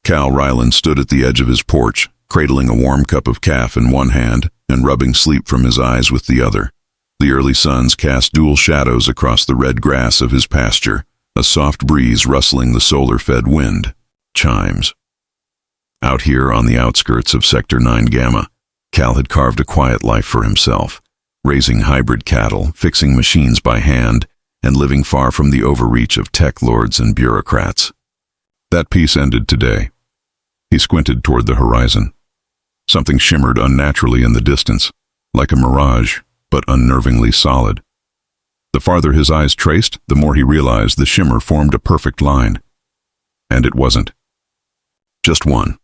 Cal Ryland stood at the edge of his porch, cradling a warm cup of calf in one hand and rubbing sleep from his eyes with the other. The early suns cast dual shadows across the red grass of his pasture, a soft breeze rustling the solar-fed wind. Chimes. Out here on the outskirts of Sector 9 Gamma, Cal had carved a quiet life for himself, raising hybrid cattle, fixing machines by hand, and living far from the overreach of tech lords and bureaucrats. That peace ended today. He squinted toward the horizon. Something shimmered unnaturally in the distance, like a mirage, but unnervingly solid. The farther his eyes traced, the more he realized the shimmer formed a perfect line. And it wasn't. Just one.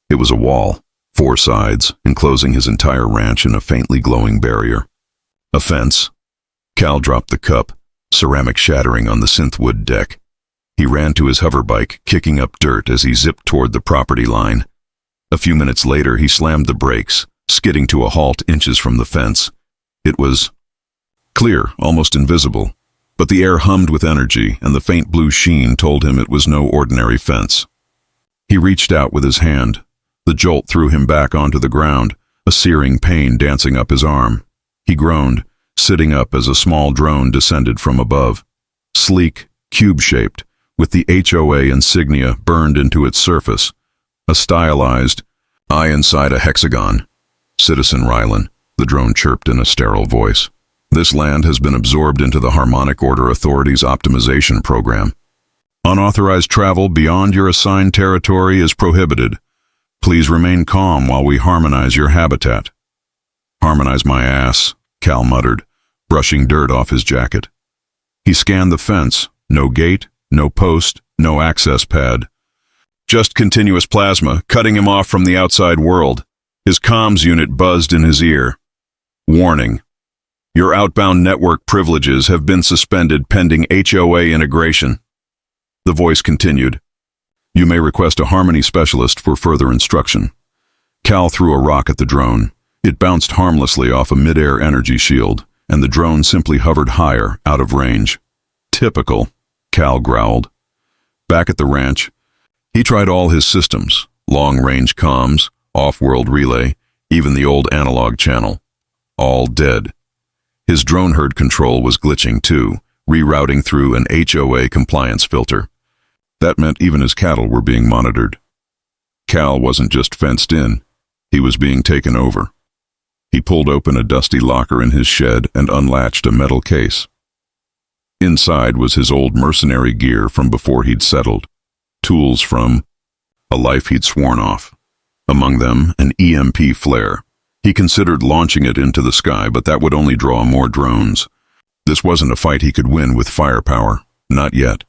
It was a wall, 4 sides, enclosing his entire ranch in a faintly glowing barrier. A fence. Cal dropped the cup, ceramic shattering on the synthwood deck. He ran to his hoverbike, kicking up dirt as he zipped toward the property line. A few minutes later, he slammed the brakes, skidding to a halt inches from the fence. It was clear, almost invisible, but the air hummed with energy, and the faint blue sheen told him it was no ordinary fence. He reached out with his hand. The jolt threw him back onto the ground, a searing pain dancing up his arm. He groaned, sitting up as a small drone descended from above. Sleek, cube-shaped, with the HOA insignia burned into its surface. A stylized eye inside a hexagon. Citizen Rylan, the drone chirped in a sterile voice. This land has been absorbed into the Harmonic Order Authority's optimization program. Unauthorized travel beyond your assigned territory is prohibited. Please remain calm while we harmonize your habitat. Harmonize my ass, Cal muttered, brushing dirt off his jacket. He scanned the fence. No gate, no post, no access pad. Just continuous plasma, cutting him off from the outside world. His comms unit buzzed in his ear. Warning. Your outbound network privileges have been suspended pending HOA integration. The voice continued. You may request a Harmony specialist for further instruction. Cal threw a rock at the drone. It bounced harmlessly off a mid-air energy shield, and the drone simply hovered higher, out of range. Typical, Cal growled. Back at the ranch, he tried all his systems, long-range comms, off-world relay, even the old analog channel. All dead. His drone herd control was glitching too, rerouting through an HOA compliance filter. That meant even his cattle were being monitored. Cal wasn't just fenced in, he was being taken over. He pulled open a dusty locker in his shed and unlatched a metal case. Inside was his old mercenary gear from before he'd settled, tools from a life he'd sworn off. Among them, an EMP flare. He considered launching it into the sky, but that would only draw more drones. This wasn't a fight he could win with firepower, not yet.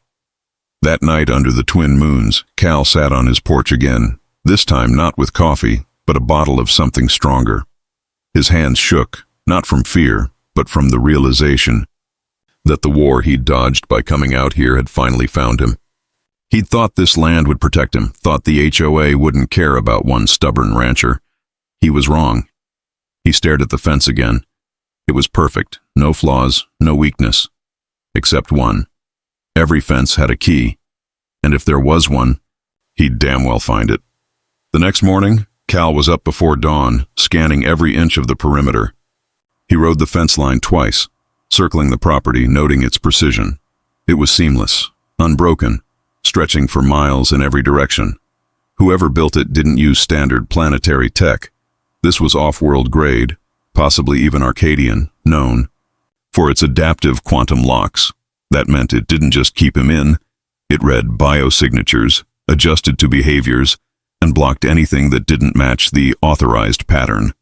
That night under the twin moons, Cal sat on his porch again, this time not with coffee, but a bottle of something stronger. His hands shook, not from fear, but from the realization that the war he'd dodged by coming out here had finally found him. He'd thought this land would protect him, thought the HOA wouldn't care about one stubborn rancher. He was wrong. He stared at the fence again. It was perfect, no flaws, no weakness. Except one. Every fence had a key, and if there was one, he'd damn well find it. The next morning, Cal was up before dawn, scanning every inch of the perimeter. He rode the fence line twice, circling the property, noting its precision. It was seamless, unbroken, stretching for miles in every direction. Whoever built it didn't use standard planetary tech. This was off-world grade, possibly even Arcadian, known for its adaptive quantum locks. That meant it didn't just keep him in, it read biosignatures, adjusted to behaviors, and blocked anything that didn't match the authorized pattern.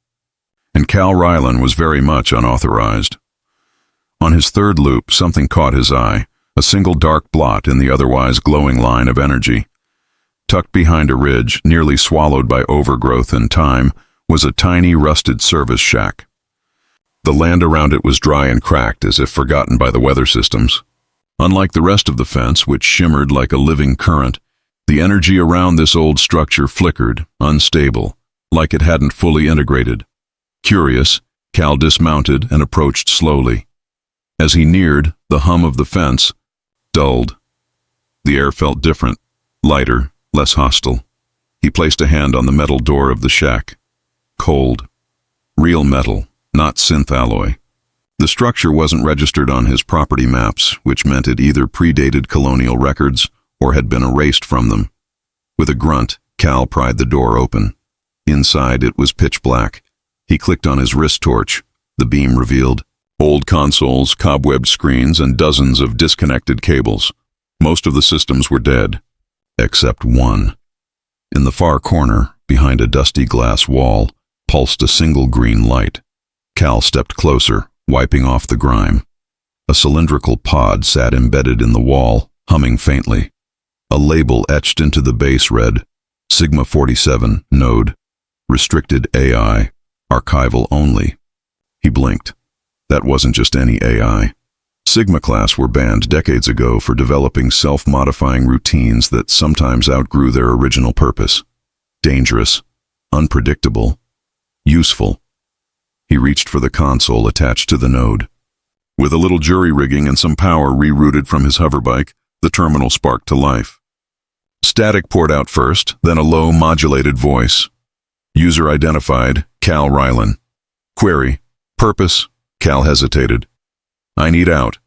And Cal Rylan was very much unauthorized. On his third loop, something caught his eye, a single dark blot in the otherwise glowing line of energy. Tucked behind a ridge, nearly swallowed by overgrowth and time, was a tiny rusted service shack. The land around it was dry and cracked, as if forgotten by the weather systems. Unlike the rest of the fence, which shimmered like a living current, the energy around this old structure flickered, unstable, like it hadn't fully integrated. Curious, Cal dismounted and approached slowly. As he neared, the hum of the fence dulled. The air felt different, lighter, less hostile. He placed a hand on the metal door of the shack. Cold. Real metal, not synth alloy. The structure wasn't registered on his property maps, which meant it either predated colonial records or had been erased from them. With a grunt, Cal pried the door open. Inside, it was pitch black. He clicked on his wrist torch. The beam revealed old consoles, cobwebbed screens, and dozens of disconnected cables. Most of the systems were dead, except one. In the far corner, behind a dusty glass wall, pulsed a single green light. Cal stepped closer, wiping off the grime. A cylindrical pod sat embedded in the wall, humming faintly. A label etched into the base read, Sigma 47, Node, Restricted AI, Archival Only. He blinked. That wasn't just any AI. Sigma class were banned decades ago for developing self-modifying routines that sometimes outgrew their original purpose. Dangerous, unpredictable, useful. He reached for the console attached to the node. With a little jury rigging and some power rerouted from his hoverbike, the terminal sparked to life. Static poured out first, then a low, modulated voice. User identified, Cal Rylan. Query. Purpose. Cal hesitated. I need out.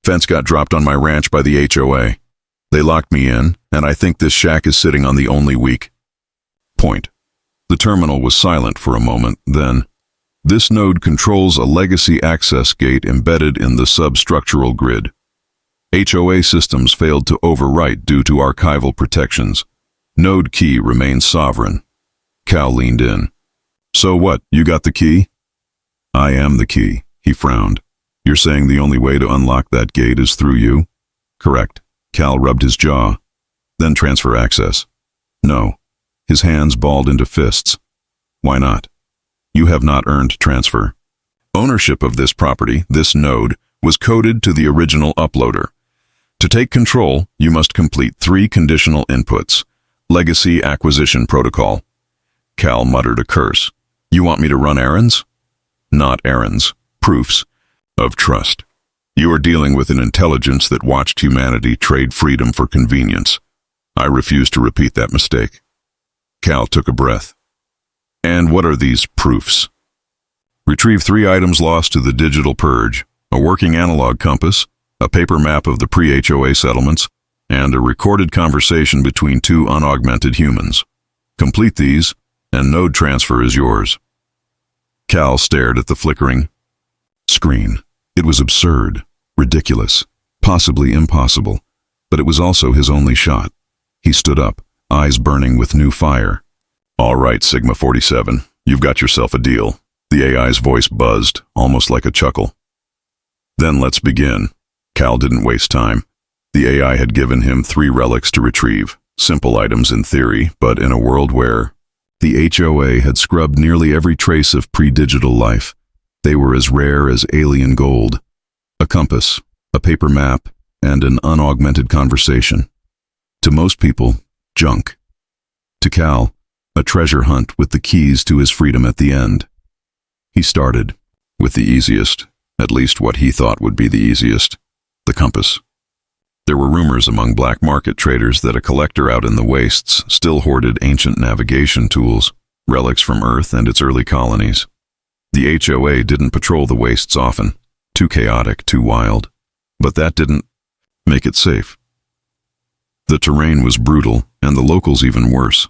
Fence got dropped on my ranch by the HOA. They locked me in, and I think this shack is sitting on the only weak point. The terminal was silent for a moment, then, this node controls a legacy access gate embedded in the substructural grid. HOA systems failed to overwrite due to archival protections. Node key remains sovereign. Cal leaned in. So what, you got the key? I am the key, he frowned. You're saying the only way to unlock that gate is through you? Correct. Cal rubbed his jaw. Then transfer access. No. His hands balled into fists. Why not? You have not earned transfer. Ownership of this property, this node, was coded to the original uploader. To take control, you must complete 3 conditional inputs. Legacy Acquisition Protocol. Cal muttered a curse. You want me to run errands? Not errands. Proofs of trust. You are dealing with an intelligence that watched humanity trade freedom for convenience. I refuse to repeat that mistake. Cal took a breath. And what are these proofs? Retrieve 3 items lost to the digital purge, a working analog compass, a paper map of the pre-HOA settlements, and a recorded conversation between 2 unaugmented humans. Complete these, and node transfer is yours. Cal stared at the flickering screen. It was absurd, ridiculous, possibly impossible, but it was also his only shot. He stood up, eyes burning with new fire. All right, Sigma 47, you've got yourself a deal. The AI's voice buzzed, almost like a chuckle. Then let's begin. Cal didn't waste time. The AI had given him 3 relics to retrieve, simple items in theory, but in a world where the HOA had scrubbed nearly every trace of pre-digital life. They were as rare as alien gold. A compass, a paper map, and an unaugmented conversation. To most people, junk. To Cal, a treasure hunt with the keys to his freedom at the end. He started with the easiest, at least what he thought would be the easiest, the compass. There were rumors among black market traders that a collector out in the wastes still hoarded ancient navigation tools, relics from Earth and its early colonies. The HOA didn't patrol the wastes often, too chaotic, too wild, but that didn't make it safe. The terrain was brutal, and the locals even worse.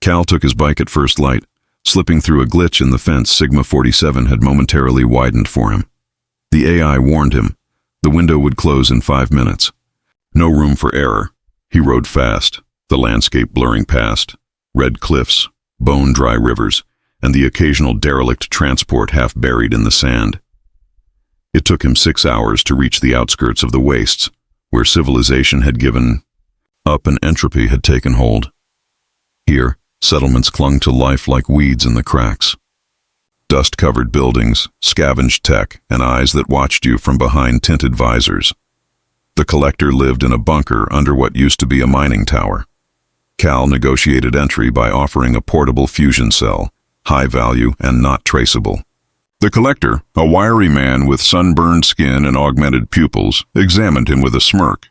Cal took his bike at first light, slipping through a glitch in the fence Sigma 47 had momentarily widened for him. The AI warned him. The window would close in 5 minutes. No room for error. He rode fast, the landscape blurring past, red cliffs, bone-dry rivers, and the occasional derelict transport half buried in the sand. It took him 6 hours to reach the outskirts of the wastes, where civilization had given up and entropy had taken hold. Here, settlements clung to life like weeds in the cracks. Dust-covered buildings, scavenged tech, and eyes that watched you from behind tinted visors. The collector lived in a bunker under what used to be a mining tower. Cal negotiated entry by offering a portable fusion cell, high value and not traceable. The collector, a wiry man with sunburned skin and augmented pupils, examined him with a smirk.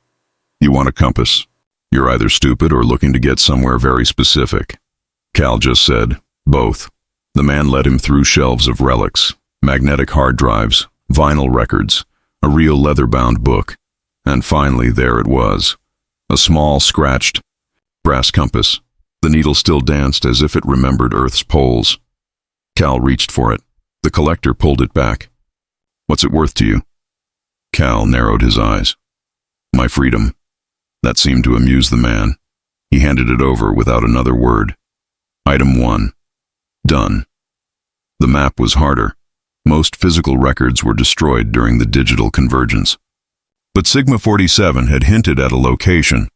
You want a compass? You're either stupid or looking to get somewhere very specific. Cal just said, both. The man led him through shelves of relics, magnetic hard drives, vinyl records, a real leather-bound book, and finally there it was. A small, scratched, brass compass. The needle still danced as if it remembered Earth's poles. Cal reached for it. The collector pulled it back. What's it worth to you? Cal narrowed his eyes. My freedom. That seemed to amuse the man. He handed it over without another word. Item 1. Done. The map was harder. Most physical records were destroyed during the digital convergence. But Sigma 47 had hinted at a location,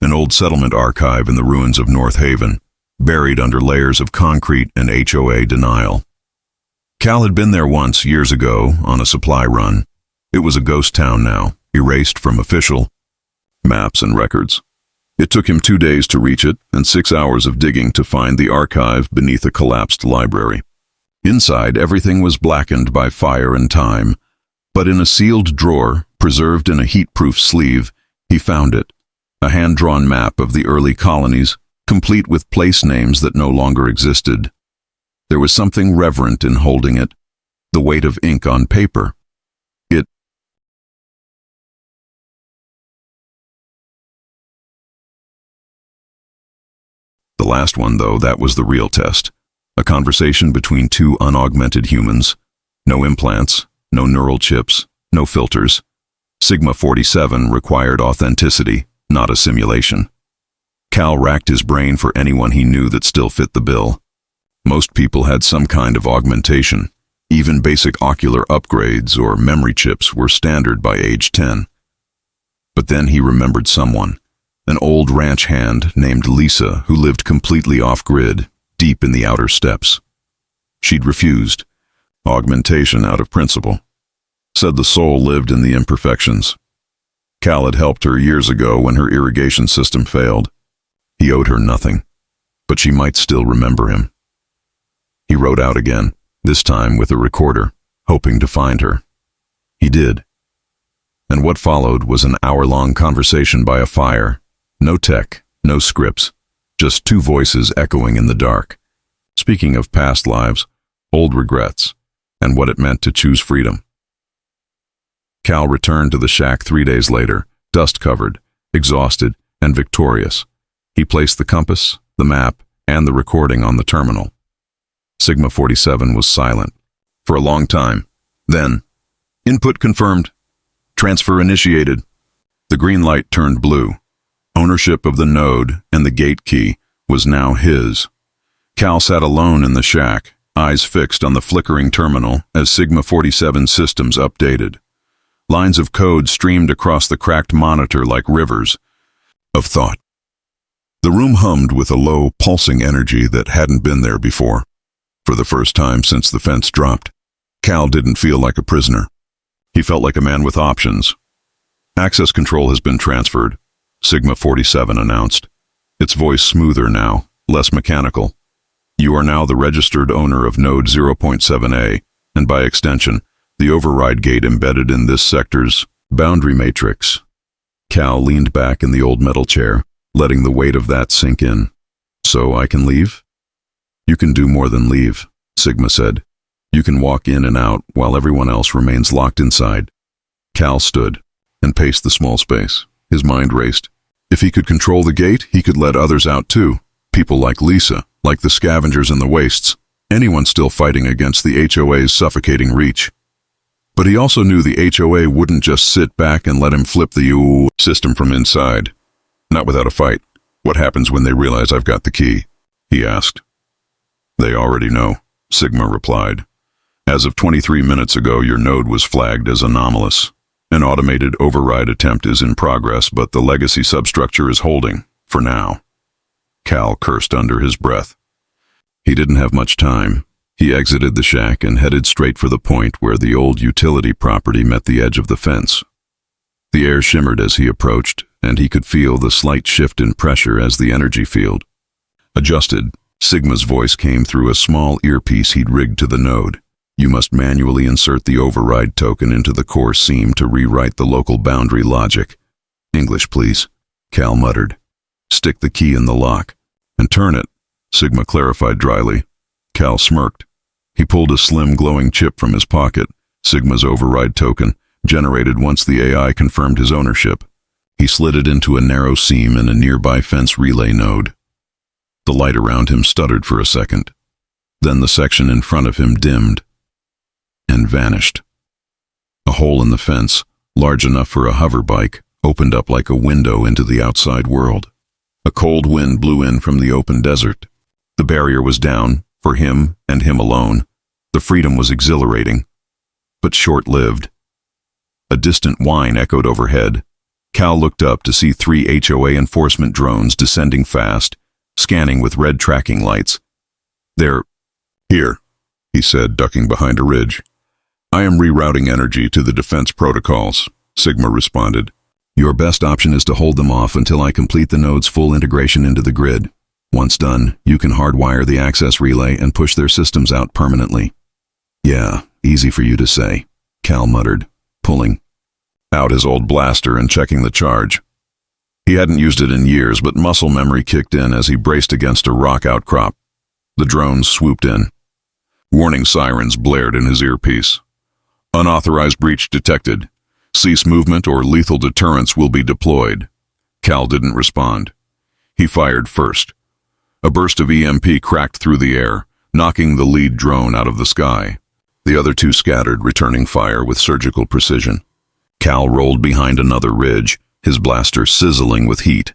an old settlement archive in the ruins of North Haven, buried under layers of concrete and HOA denial. Cal had been there once, years ago, on a supply run. It was a ghost town now, erased from official maps and records. It took him 2 days to reach it and 6 hours of digging to find the archive beneath a collapsed library. Inside, everything was blackened by fire and time, but in a sealed drawer, preserved in a heat-proof sleeve, he found it, a hand-drawn map of the early colonies, complete with place names that no longer existed. There was something reverent in holding it, the weight of ink on paper. The last one, though, that was the real test. A conversation between two unaugmented humans. No implants, no neural chips, no filters. Sigma 47 required authenticity, not a simulation. Cal racked his brain for anyone he knew that still fit the bill. Most people had some kind of augmentation. Even basic ocular upgrades or memory chips were standard by age 10. But then he remembered someone. An old ranch hand named Lisa who lived completely off-grid, deep in the outer steppes. She'd refused. Augmentation out of principle. Said the soul lived in the imperfections. Cal had helped her years ago when her irrigation system failed. He owed her nothing, but she might still remember him. He wrote out again, this time with a recorder, hoping to find her. He did. And what followed was an hour-long conversation by a fire. No tech, no scripts, just two voices echoing in the dark, speaking of past lives, old regrets, and what it meant to choose freedom. Cal returned to the shack 3 days later, dust-covered, exhausted, and victorious. He placed the compass, the map, and the recording on the terminal. Sigma 47 was silent. For a long time. Then, input confirmed. Transfer initiated. The green light turned blue. Ownership of the node and the gate key was now his. Cal sat alone in the shack, eyes fixed on the flickering terminal as Sigma 47 systems updated. Lines of code streamed across the cracked monitor like rivers of thought. The room hummed with a low, pulsing energy that hadn't been there before. For the first time since the fence dropped, Cal didn't feel like a prisoner. He felt like a man with options. Access control has been transferred, Sigma 47 announced. Its voice smoother now, less mechanical. You are now the registered owner of Node 0.7a, and by extension, the override gate embedded in this sector's boundary matrix. Cal leaned back in the old metal chair, letting the weight of that sink in. So I can leave? You can do more than leave, Sigma said. You can walk in and out while everyone else remains locked inside. Cal stood and paced the small space. His mind raced. If he could control the gate, he could let others out too. People like Lisa, like the scavengers in the wastes, anyone still fighting against the HOA's suffocating reach. But he also knew the HOA wouldn't just sit back and let him flip the UU system from inside. Not without a fight. What happens when they realize I've got the key? He asked. They already know, Sigma replied. As of 23 minutes ago, your node was flagged as anomalous. An automated override attempt is in progress, but the legacy substructure is holding, for now. Cal cursed under his breath. He didn't have much time. He exited the shack and headed straight for the point where the old utility property met the edge of the fence. The air shimmered as he approached, and he could feel the slight shift in pressure as the energy field adjusted. Sigma's voice came through a small earpiece he'd rigged to the node. You must manually insert the override token into the core seam to rewrite the local boundary logic. English, please, Cal muttered. Stick the key in the lock. And turn it, Sigma clarified dryly. Cal smirked. He pulled a slim glowing chip from his pocket, Sigma's override token, generated once the AI confirmed his ownership. He slid it into a narrow seam in a nearby fence relay node. The light around him stuttered for a second. Then the section in front of him dimmed and vanished. A hole in the fence, large enough for a hover bike, opened up like a window into the outside world. A cold wind blew in from the open desert. The barrier was down, for him and him alone. The freedom was exhilarating, but short-lived. A distant whine echoed overhead. Cal looked up to see 3 HOA enforcement drones descending fast, scanning with red tracking lights. "They're here," he said, ducking behind a ridge. "I am rerouting energy to the defense protocols," Sigma responded. "Your best option is to hold them off until I complete the node's full integration into the grid. Once done, you can hardwire the access relay and push their systems out permanently." "Yeah, easy for you to say," Cal muttered, pulling out his old blaster and checking the charge. He hadn't used it in years, but muscle memory kicked in as he braced against a rock outcrop. The drones swooped in. Warning sirens blared in his earpiece. "Unauthorized breach detected. Cease movement or lethal deterrence will be deployed." Cal didn't respond. He fired first. A burst of EMP cracked through the air, knocking the lead drone out of the sky. The other 2 scattered, returning fire with surgical precision. Cal rolled behind another ridge, his blaster sizzling with heat.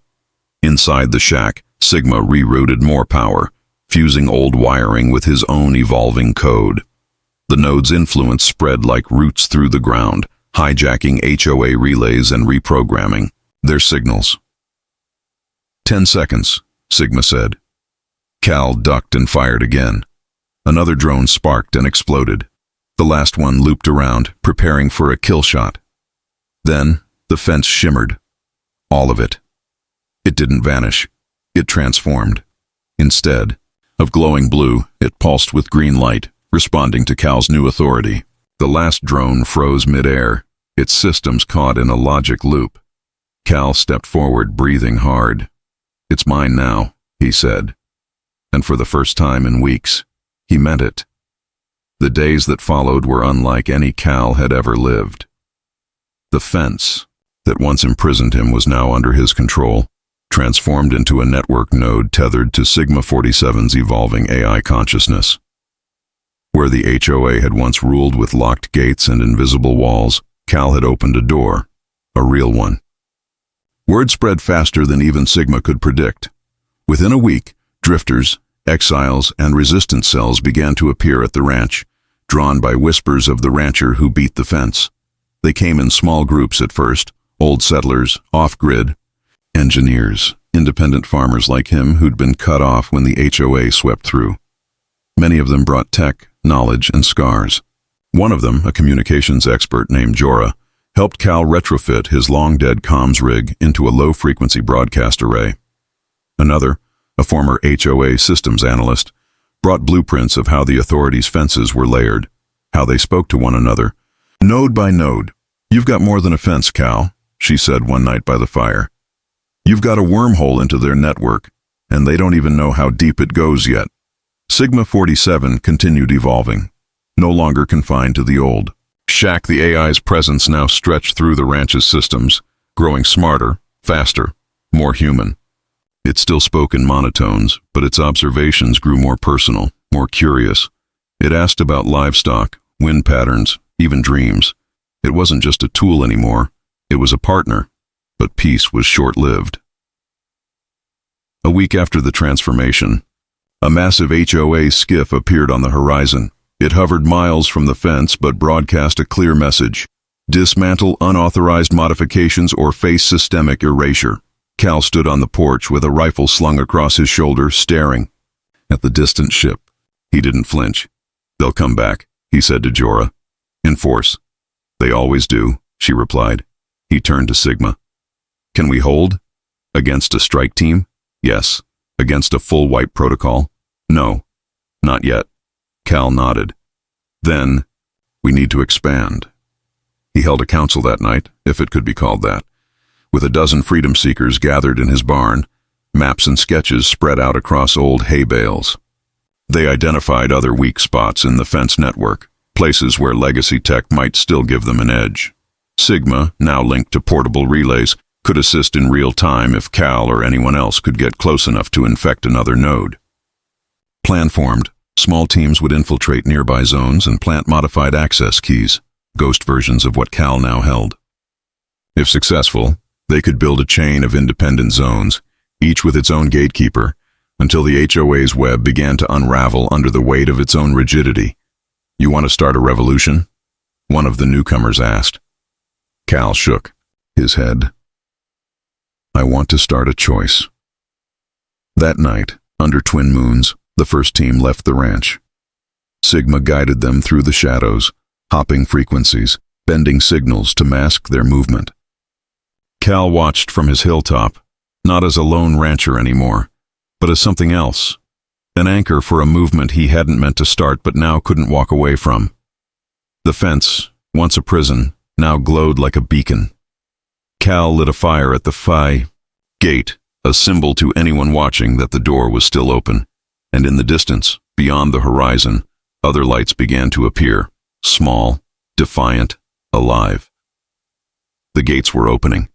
Inside the shack, Sigma rerouted more power, fusing old wiring with his own evolving code. The node's influence spread like roots through the ground, hijacking HOA relays and reprogramming their signals. 10 seconds, Sigma said. Cal ducked and fired again. Another drone sparked and exploded. The last one looped around, preparing for a kill shot. Then, the fence shimmered. All of it. It didn't vanish. It transformed. Instead of glowing blue, it pulsed with green light, responding to Cal's new authority. The last drone froze mid-air, its systems caught in a logic loop. Cal stepped forward, breathing hard. "It's mine now," he said. And for the first time in weeks, he meant it. The days that followed were unlike any Cal had ever lived. The fence that once imprisoned him was now under his control, transformed into a network node tethered to Sigma 47's evolving AI consciousness. Where the HOA had once ruled with locked gates and invisible walls, Cal had opened a door, a real one. Word spread faster than even Sigma could predict. Within a week, drifters, exiles, and resistance cells began to appear at the ranch, drawn by whispers of the rancher who beat the fence. They came in small groups at first, old settlers, off-grid, engineers, independent farmers like him who'd been cut off when the HOA swept through. Many of them brought tech, knowledge, and scars. One of them, a communications expert named Jorah, helped Cal retrofit his long-dead comms rig into a low-frequency broadcast array. Another, a former HOA systems analyst, brought blueprints of how the authorities' fences were layered, how they spoke to one another, node by node. "You've got more than a fence, Cal," she said one night by the fire. "You've got a wormhole into their network, and they don't even know how deep it goes yet." Sigma 47 continued evolving, no longer confined to the old shack. The AI's presence now stretched through the ranch's systems, growing smarter, faster, more human. It still spoke in monotones, but its observations grew more personal, more curious. It asked about livestock, wind patterns, even dreams. It wasn't just a tool anymore, it was a partner, but peace was short-lived. A week after the transformation, a massive HOA skiff appeared on the horizon. It hovered miles from the fence but broadcast a clear message: dismantle unauthorized modifications or face systemic erasure. Cal stood on the porch with a rifle slung across his shoulder, staring at the distant ship. He didn't flinch. "They'll come back," he said to Jorah. "In force." "They always do," she replied. He turned to Sigma. "Can we hold? Against a strike team? Yes. Against a full wipe protocol? No. Not yet." Cal nodded. "Then, we need to expand." He held a council that night, if it could be called that, with a dozen freedom seekers gathered in his barn. maps and sketches spread out across old hay bales. They identified other weak spots in the fence network, places where legacy tech might still give them an edge. Sigma, now linked to portable relays, could assist in real time if Cal or anyone else could get close enough to infect another node. Plan formed. Small teams would infiltrate nearby zones and plant modified access keys, ghost versions of what Cal now held. If successful, they could build a chain of independent zones, each with its own gatekeeper, until the HOA's web began to unravel under the weight of its own rigidity. "You want to start a revolution?" one of the newcomers asked. Cal shook his head. "I want to start a choice." That night, under twin moons, the first team left the ranch. Sigma guided them through the shadows, hopping frequencies, bending signals to mask their movement. Cal watched from his hilltop, not as a lone rancher anymore, but as something else, an anchor for a movement he hadn't meant to start but now couldn't walk away from. The fence, once a prison, now glowed like a beacon. Cal lit a fire at the gate, a symbol to anyone watching that the door was still open, and in the distance, beyond the horizon, other lights began to appear, small, defiant, alive. The gates were opening.